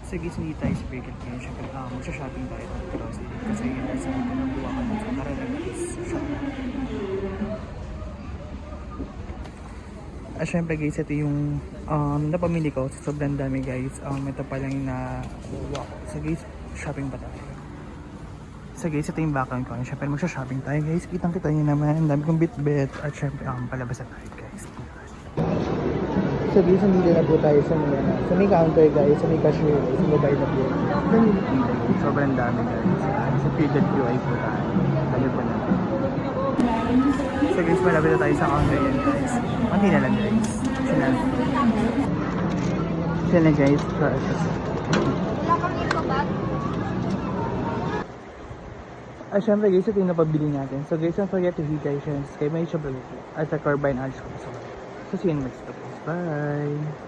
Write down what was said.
So guys, hindi tayo sa Burger King. Siyempre, magsha-shopping tayo ng grocery. Kasi yun ay sa mga pinagawa ko dito. Tara na guys, shopping. Siyempre guys, ito yung napamili ko. Sobrang dami guys. Ito pa lang yung nakuha ko. So guys, shopping pa tayo. So guys, ito yung background ko. Siyempre, magsha-shopping tayo guys. Kitang-kita nyo naman. Ang dami kong bit-bit. At siyempre, palabas na tayo guys. So guys, nandito na po tayo sa may counter guys, sa may cashier guys, sa mobile na po. Sobrang dami guys. Sa PWI po tayo. Tayo po na. So guys, malapit na tayo sa counter yan guys. Kunti na lang guys. Sila guys. Siyempre guys, ito yung napabili natin. So guys, don't forget to hit guys kay may shop at sa Corbine Arch. So see you in next video. Bye!